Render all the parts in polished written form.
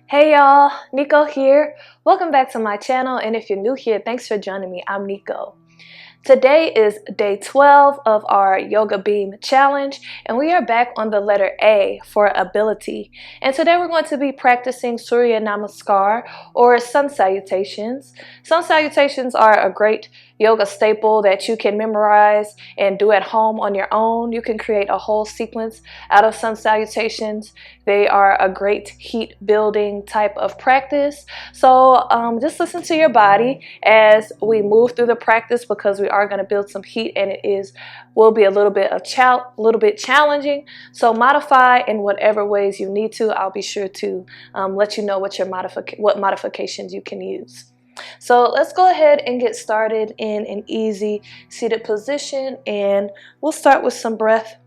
Hey y'all, Nico here. Welcome back to my channel, and if you're new here, thanks for joining me. I'm Nico. Today is day 12 of our Yoga Beam challenge, and we are back on the letter A for ability. And today we're going to be practicing Surya Namaskar or sun salutations. Sun salutations are a great yoga staple that you can memorize and do at home on your own. You can create a whole sequence out of sun salutations. They are a great heat building type of practice. So just listen to your body as we move through the practice, because we are going to build some heat, and will be a little bit challenging. So modify in whatever ways you need to. I'll be sure to let you know what modifications you can use. So let's go ahead and get started in an easy seated position, and we'll start with some breath.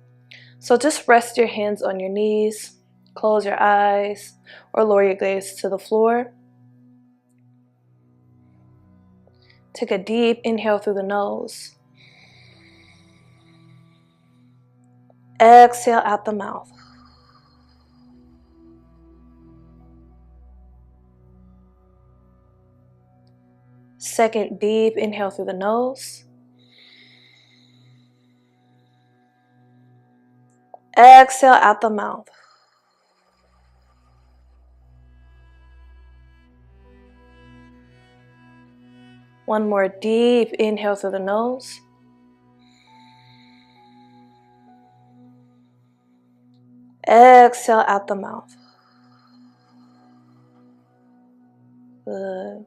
So just rest your hands on your knees, close your eyes, or lower your gaze to the floor. Take a deep inhale through the nose. Exhale out the mouth. Second deep inhale through the nose. Exhale out the mouth. One more deep inhale through the nose. Exhale out the mouth. Good.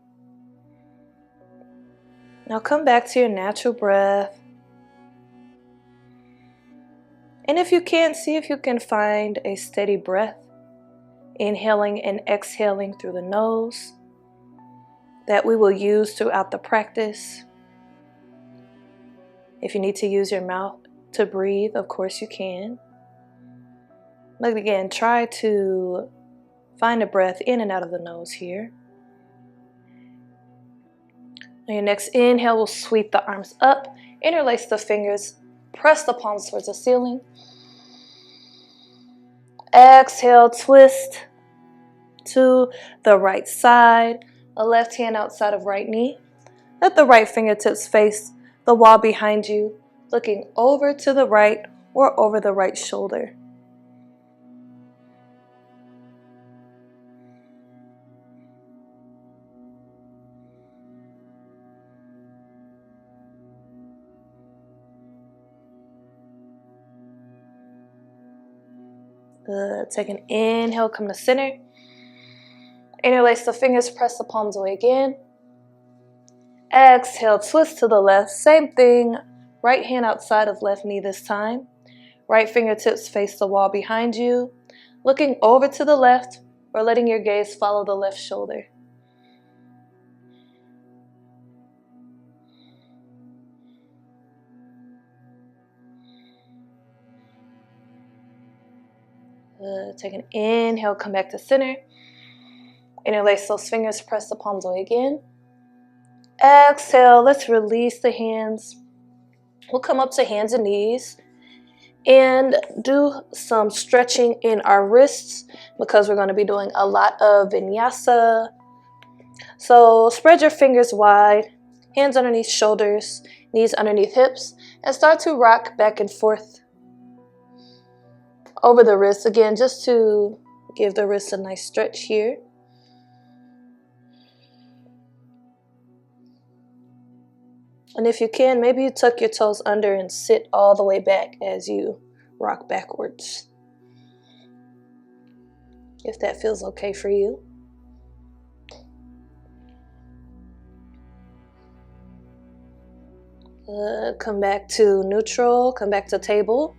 Now come back to your natural breath. And if you can, see if you can find a steady breath, inhaling and exhaling through the nose, that we will use throughout the practice. If you need to use your mouth to breathe, of course you can. But again, try to find a breath in and out of the nose here. On your next inhale, we'll sweep the arms up, interlace the fingers, press the palms towards the ceiling. Exhale, twist to the right side, the left hand outside of right knee. Let the right fingertips face the wall behind you, looking over to the right or over the right shoulder. Good. Take an inhale, come to center. Interlace the fingers, press the palms away again. Exhale, twist to the left. Same thing. Right hand outside of left knee this time. Right fingertips face the wall behind you, looking over to the left or letting your gaze follow the left shoulder. Good. Take an inhale, come back to center. Interlace those fingers, press the palms away again. Exhale, let's release the hands. We'll come up to hands and knees and do some stretching in our wrists, because we're going to be doing a lot of vinyasa. So spread your fingers wide, hands underneath shoulders, knees underneath hips, and start to rock back and forth over the wrists, again, just to give the wrists a nice stretch here. And if you can, maybe you tuck your toes under and sit all the way back as you rock backwards, if that feels okay for you. Come back to neutral, come back to table.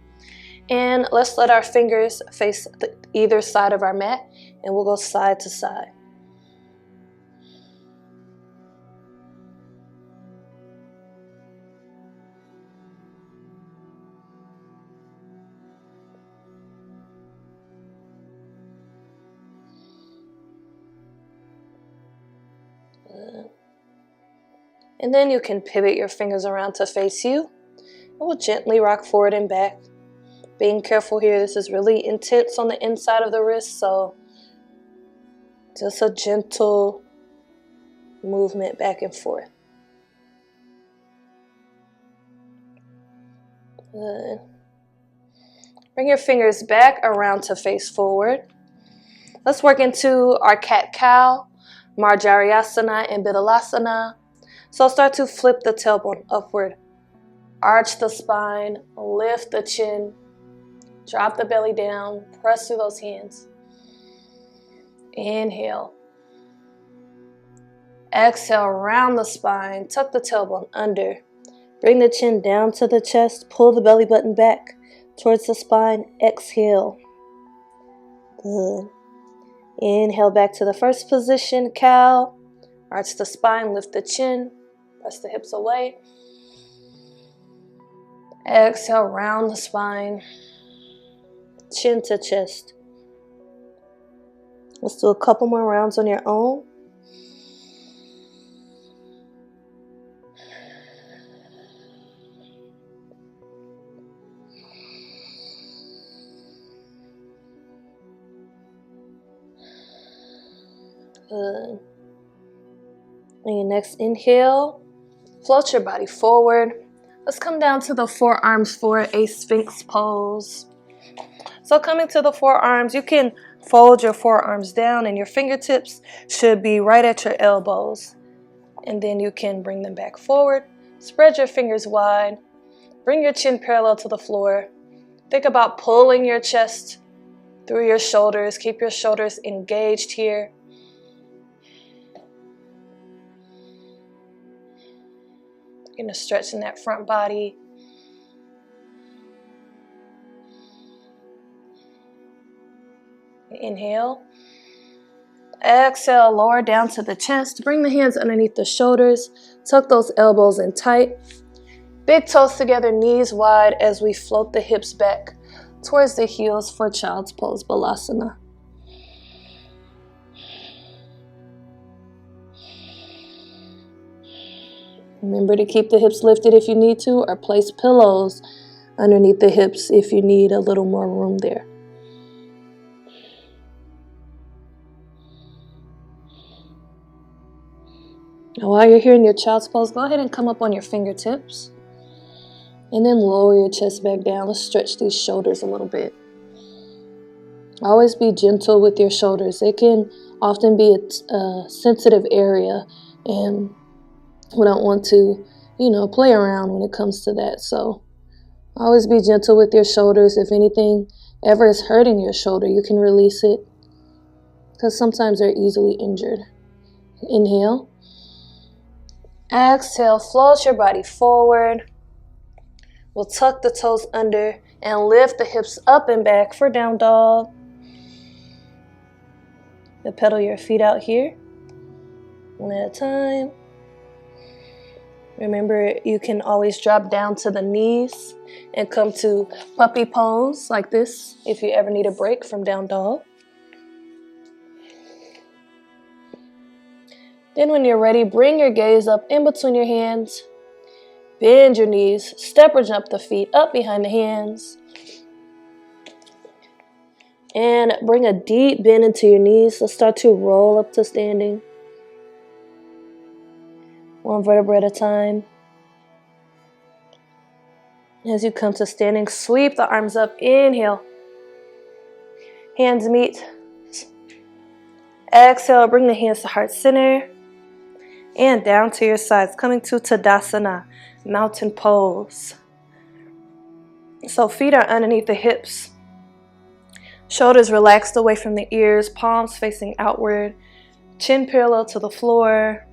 And let's let our fingers face either side of our mat, and we'll go side to side. And then you can pivot your fingers around to face you. And we'll gently rock forward and back. Being careful here, this is really intense on the inside of the wrist, so Just a gentle movement back and forth. Good. Bring your fingers back around to face forward. Let's work into our cat-cow, Marjariyasana and Bidalasana. So start to flip the tailbone upward. Arch the spine, lift the chin, drop the belly down, press through those hands. Inhale. Exhale, round the spine, tuck the tailbone under. Bring the chin down to the chest, pull the belly button back towards the spine. Exhale. Good. Inhale back to the first position, cow. Arch the spine, lift the chin, press the hips away. Exhale, round the spine, chin to chest. Let's do a couple more rounds on your own. Good. On your next inhale, float your body forward. Let's come down to the forearms for a Sphinx pose. So coming to the forearms, you can fold your forearms down and your fingertips should be right at your elbows. And then you can bring them back forward. Spread your fingers wide. Bring your chin parallel to the floor. Think about pulling your chest through your shoulders. Keep your shoulders engaged here. You're going to stretch in that front body. Inhale. Exhale, lower down to the chest. Bring the hands underneath the shoulders. Tuck those elbows in tight. Big toes together, knees wide as we float the hips back towards the heels for child's pose, Balasana. Remember to keep the hips lifted if you need to, or place pillows underneath the hips if you need a little more room there. Now while you're here in your child's pose, go ahead and come up on your fingertips. And then lower your chest back down. Let's stretch these shoulders a little bit. Always be gentle with your shoulders. It can often be a sensitive area, and we don't want to, play around when it comes to that. So always be gentle with your shoulders. If anything ever is hurting your shoulder, you can release it, because sometimes they're easily injured. Inhale. Exhale, float your body forward. We'll tuck the toes under and lift the hips up and back for down dog. You'll pedal your feet out here, one at a time. Remember, you can always drop down to the knees and come to puppy pose like this if you ever need a break from down dog. Then when you're ready, bring your gaze up in between your hands. Bend your knees, step or jump the feet up behind the hands. And bring a deep bend into your knees. Let's start to roll up to standing. One vertebra at a time. As you come to standing, sweep the arms up. Inhale. Hands meet. Exhale, bring the hands to heart center. And down to your sides, coming to Tadasana, mountain pose. So feet are underneath the hips. Shoulders relaxed away from the ears, palms facing outward, chin parallel to the floor.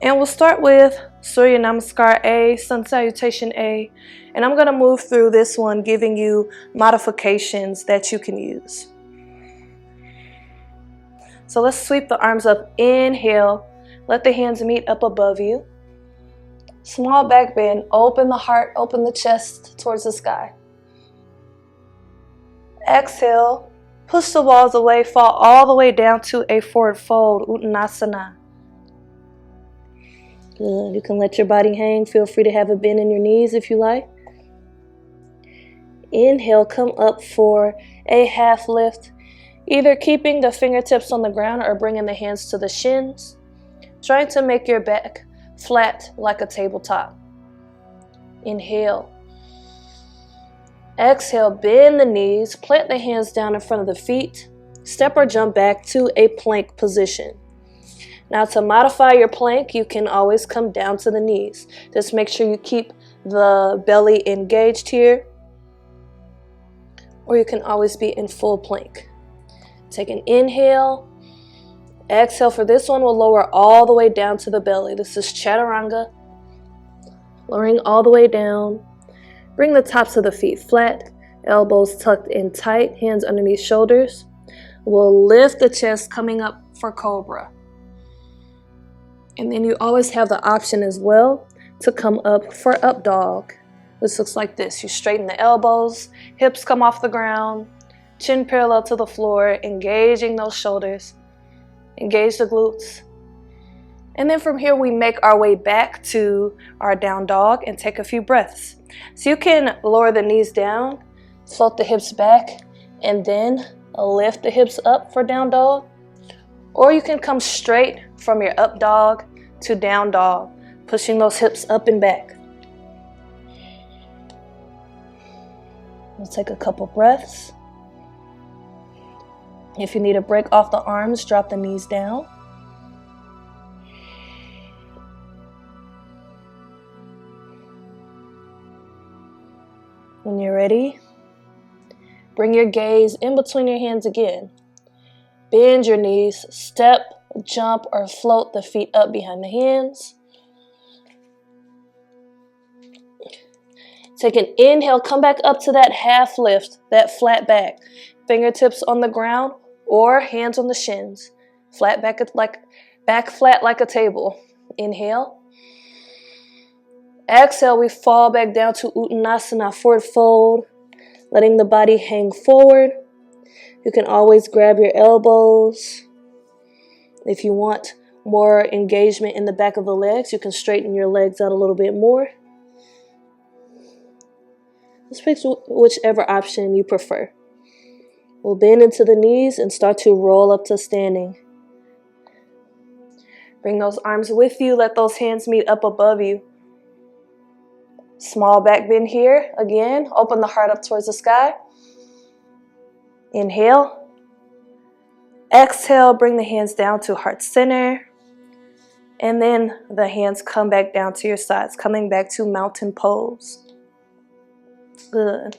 And we'll start with Surya Namaskar A, Sun Salutation A. And I'm going to move through this one, giving you modifications that you can use. So let's sweep the arms up. Inhale. Let the hands meet up above you. Small back bend. Open the heart, open the chest towards the sky. Exhale. Push the walls away. Fall all the way down to a forward fold, Uttanasana. Good. You can let your body hang. Feel free to have a bend in your knees if you like. Inhale, come up for a half lift. Either keeping the fingertips on the ground or bringing the hands to the shins, trying to make your back flat like a tabletop. Inhale. Exhale, bend the knees, plant the hands down in front of the feet, step or jump back to a plank position. Now to modify your plank, you can always come down to the knees. Just make sure you keep the belly engaged here, or you can always be in full plank. Take an inhale. Exhale for this one will lower all the way down to the belly. This is chaturanga. Lowering all the way down. Bring the tops of the feet flat, elbows tucked in tight, hands underneath shoulders. We'll lift the chest coming up for cobra. And then you always have the option as well to come up for up dog. This looks like this. You straighten the elbows, hips come off the ground, chin parallel to the floor, engaging those shoulders, engage the glutes. And then from here, we make our way back to our down dog and take a few breaths. So you can lower the knees down, float the hips back, and then lift the hips up for down dog. Or you can come straight from your up dog to down dog, pushing those hips up and back. We'll take a couple breaths. If you need a break off the arms, drop the knees down. When you're ready, bring your gaze in between your hands again. Bend your knees, step, jump, or float the feet up behind the hands. Take an inhale, come back up to that half lift, that flat back. Fingertips on the ground or hands on the shins. Back flat like a table. Inhale. Exhale, we fall back down to Uttanasana, forward fold, letting the body hang forward. You can always grab your elbows. If you want more engagement in the back of the legs, you can straighten your legs out a little bit more. Just pick whichever option you prefer. We'll bend into the knees and start to roll up to standing. Bring those arms with you. Let those hands meet up above you. Small back bend here. Again, open the heart up towards the sky. Inhale. Exhale, bring the hands down to heart center. And then the hands come back down to your sides, coming back to mountain pose. Good.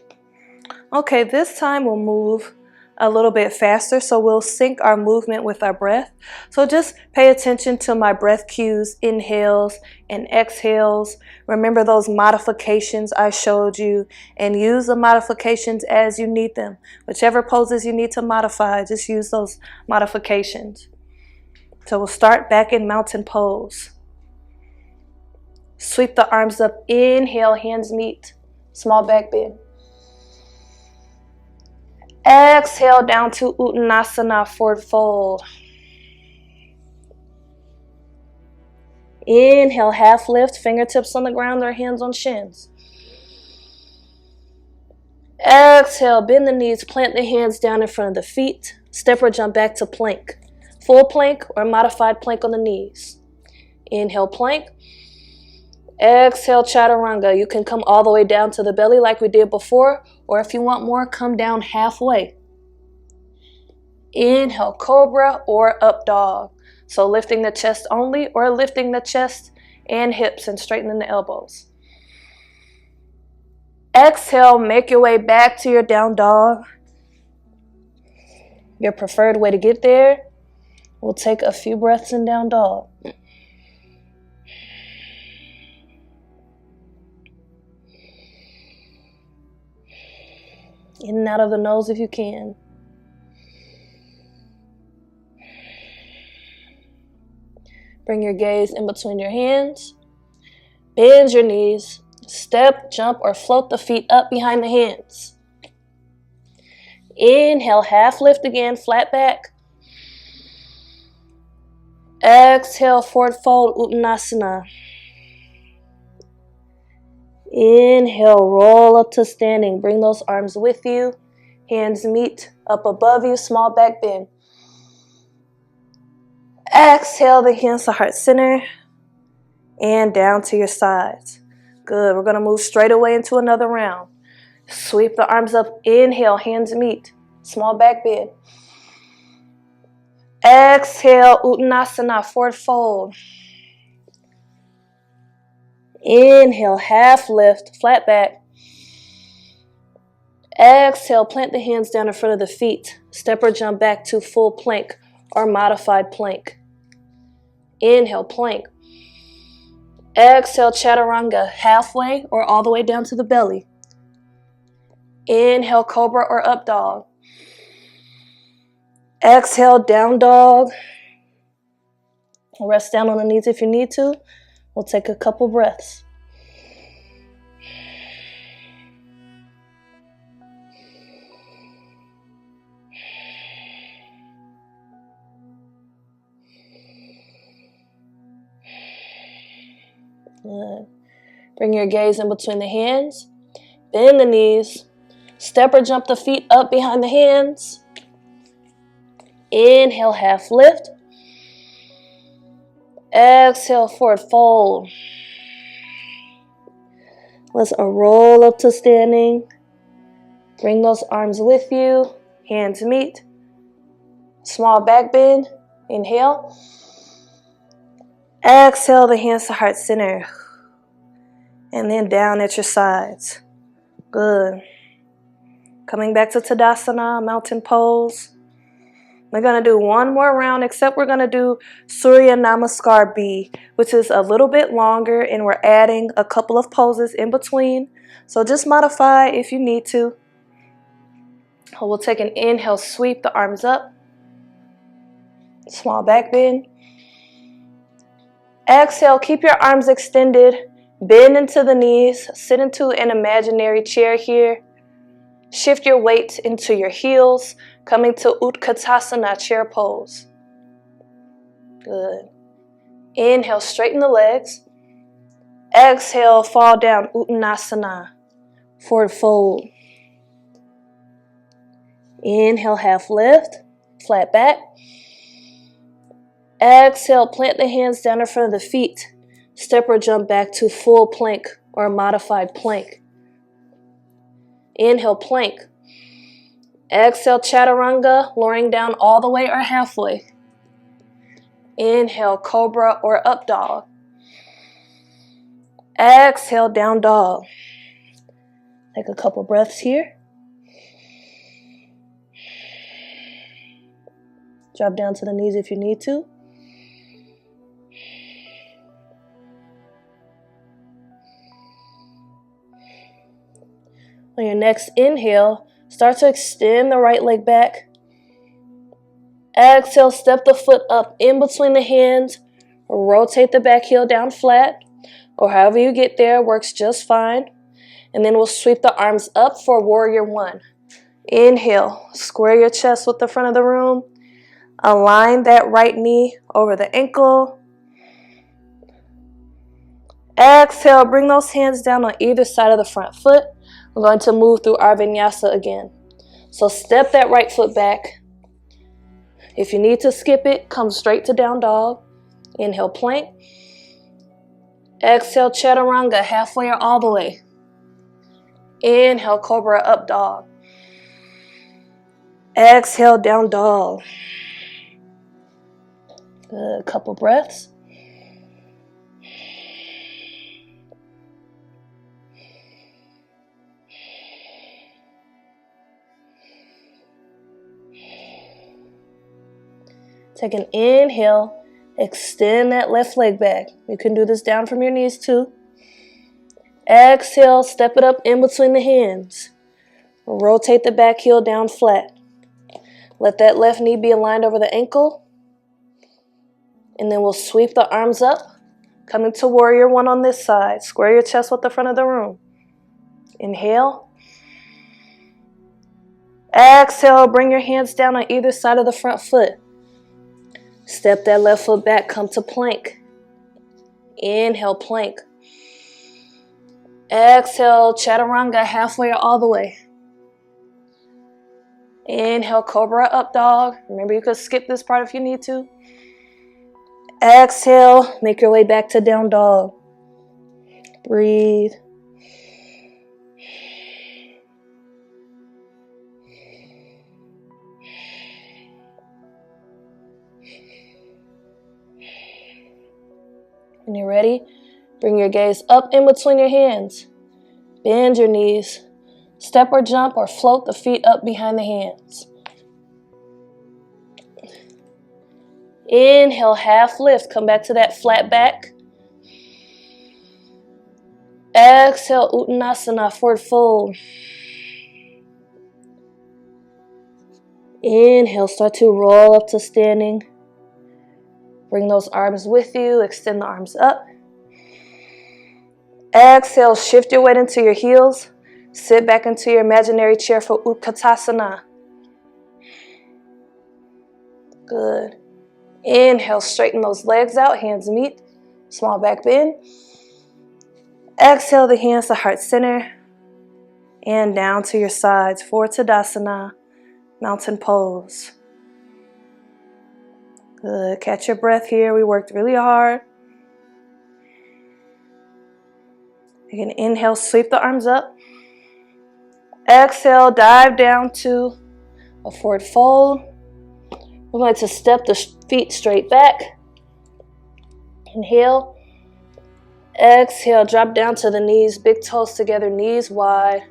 Okay, this time we'll move a little bit faster, so we'll sync our movement with our breath. So just pay attention to my breath cues, inhales and exhales. Remember those modifications I showed you and use the modifications as you need them. Whichever poses you need to modify, just use those modifications. So we'll start back in mountain pose. Sweep the arms up, inhale, hands meet, small back bend. Exhale down to Uttanasana, forward fold. Inhale, half lift, fingertips on the ground or hands on shins. Exhale, bend the knees, plant the hands down in front of the feet. Step or jump back to plank. Full plank or modified plank on the knees. Inhale, plank. Exhale, chaturanga. You can come all the way down to the belly like we did before, or if you want more, come down halfway. Inhale, cobra or up dog. So lifting the chest only or lifting the chest and hips and straightening the elbows. Exhale, make your way back to your down dog. Your preferred way to get there. We'll take a few breaths in down dog. In and out of the nose if you can. Bring your gaze in between your hands. Bend your knees. Step, jump, or float the feet up behind the hands. Inhale, half lift again, flat back. Exhale, forward fold, Uttanasana. Inhale, roll up to standing. Bring those arms with you. Hands meet up above you, small back bend. Exhale the hands to heart center and down to your sides. Good. We're going to move straight away into another round. Sweep the arms up. Inhale, hands meet. Small back bend. Exhale, Uttanasana, forward fold. Inhale, half lift, flat back. Exhale, plant the hands down in front of the feet. Step or jump back to full plank or modified plank. Inhale, plank. Exhale, chaturanga, halfway or all the way down to the belly. Inhale, cobra or up dog. Exhale, down dog. Rest down on the knees if you need to. We'll take a couple breaths. Good. Bring your gaze in between the hands. Bend the knees. Step or jump the feet up behind the hands. Inhale, half lift. Exhale, forward fold. Let's roll up to standing. Bring those arms with you. Hands meet. Small back bend. Inhale. Exhale the hands to heart center. And then down at your sides. Good. Coming back to Tadasana, mountain pose. We're going to do one more round, except we're going to do Surya Namaskar B, which is a little bit longer, and we're adding a couple of poses in between. So just modify if you need to. We'll take an inhale, sweep the arms up. Small back bend. Exhale, keep your arms extended. Bend into the knees. Sit into an imaginary chair here. Shift your weight into your heels, coming to Utkatasana, chair pose. Good. Inhale, straighten the legs. Exhale, fall down, Uttanasana, forward fold. Inhale, half lift, flat back. Exhale, plant the hands down in front of the feet. Step or jump back to full plank or modified plank. Inhale, plank. Exhale, chaturanga, lowering down all the way or halfway. Inhale, cobra or up dog. Exhale, down dog. Take a couple breaths here. Drop down to the knees if you need to. On your next inhale, start to extend the right leg back. Exhale, step the foot up in between the hands. Rotate the back heel down flat, or however you get there works just fine. And then we'll sweep the arms up for warrior one. Inhale, square your chest with the front of the room. Align that right knee over the ankle. Exhale, bring those hands down on either side of the front foot. We're going to move through our vinyasa again. So step that right foot back. If you need to skip it, come straight to down dog. Inhale, plank. Exhale, chaturanga, halfway or all the way. Inhale, cobra, up dog. Exhale, down dog. Good, couple breaths. Take an inhale, extend that left leg back. You can do this down from your knees too. Exhale, step it up in between the hands. Rotate the back heel down flat. Let that left knee be aligned over the ankle. And then we'll sweep the arms up, coming to warrior one on this side. Square your chest with the front of the room. Inhale. Exhale, bring your hands down on either side of the front foot. Step that left foot back, come to plank. Inhale, plank. Exhale, chaturanga, halfway or all the way. Inhale, cobra or up dog. Exhale, down dog. Good, couple breaths. Take an inhale, extend that left leg back. You can do this down from your knees too. Exhale, chaturanga, halfway or all the way. Inhale, cobra up dog. Remember, you could skip this part if you need to. Exhale, make your way back to down dog. Breathe. When you're ready, bring your gaze up in between your hands. Bend your knees. Step or jump or float the feet up behind the hands. Inhale, half lift. Come back to that flat back. Exhale, Uttanasana, forward fold. Inhale, start to roll up to standing. Bring those arms with you. Extend the arms up. Exhale, shift your weight into your heels. Sit back into your imaginary chair for Utkatasana. Good. Inhale, straighten those legs out. Hands meet. Small back bend. Exhale the hands to heart center. And down to your sides for Tadasana, mountain pose. Good. Catch your breath here. We worked really hard. You can inhale, sweep the arms up. Exhale, dive down to a forward fold. We're going to step the feet straight back. Inhale. Exhale, drop down to the knees, big toes together, knees wide.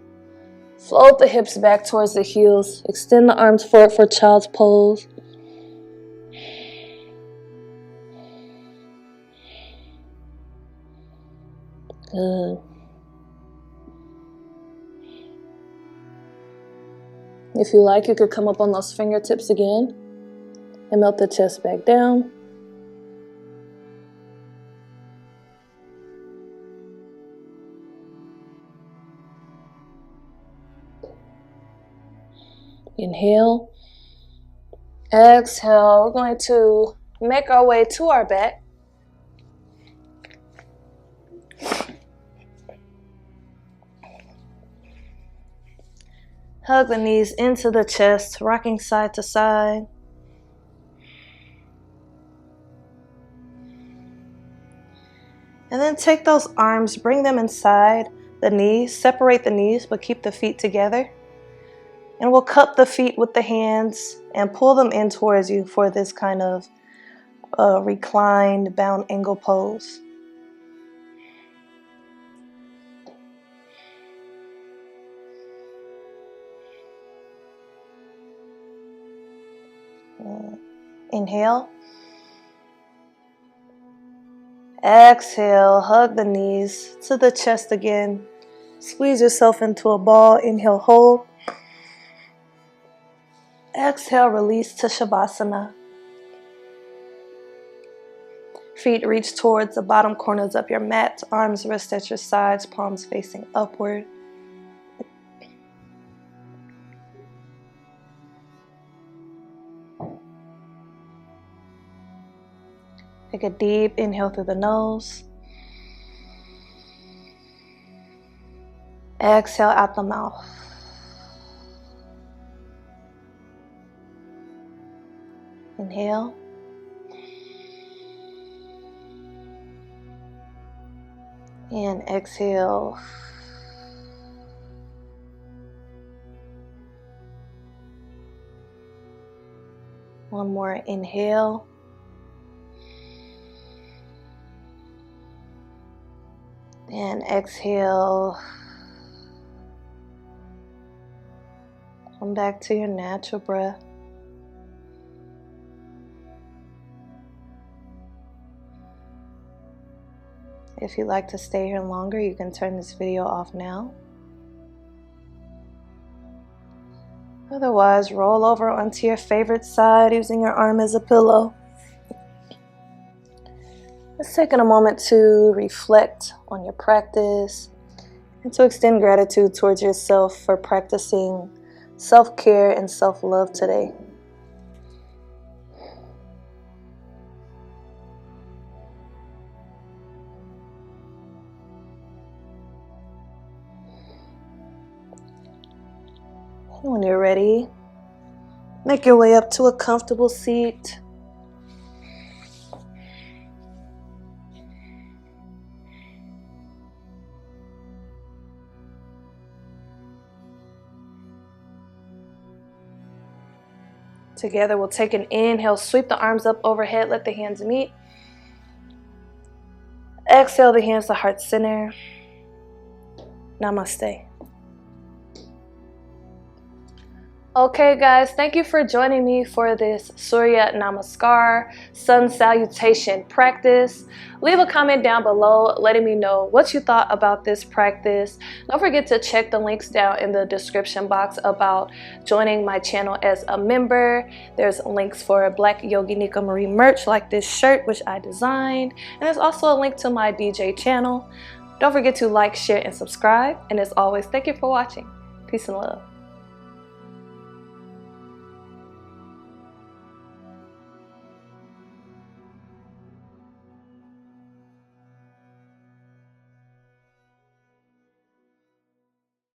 Float the hips back towards the heels. Extend the arms forward for child's pose. Good. If you like, you could come up on those fingertips again and melt the chest back down. Inhale. Exhale. We're going to make our way to our back. Hug the knees into the chest, rocking side to side. And then take those arms, bring them inside the knees, separate the knees, but keep the feet together. And we'll cup the feet with the hands and pull them in towards you for this kind of reclined bound angle pose. Inhale. Exhale, hug the knees to the chest again. Squeeze yourself into a ball. Inhale, hold. Exhale, release to Shavasana. Feet reach towards the bottom corners of your mat. Arms rest at your sides, palms facing upward. Take a deep inhale through the nose. Exhale out the mouth. Inhale. And exhale. One more inhale. And exhale. Come back to your natural breath. If you'd like to stay here longer, you can turn this video off now. Otherwise, roll over onto your favorite side using your arm as a pillow. Let's take a moment to reflect on your practice and to extend gratitude towards yourself for practicing self-care and self-love today. And when you're ready, Make your way up to a comfortable seat. Together, we'll take an inhale, sweep the arms up overhead, let the hands meet. Exhale the hands to heart center. Namaste. Okay guys, thank you for joining me for this Surya Namaskar Sun Salutation practice. Leave a comment down below letting me know what you thought about this practice. Don't forget to check the links down in the description box about joining my channel as a member. There's links for Black Yogi Nico Marie merch like this shirt which I designed. And there's also a link to my DJ channel. Don't forget to like, share, and subscribe. And as always, thank you for watching. Peace and love.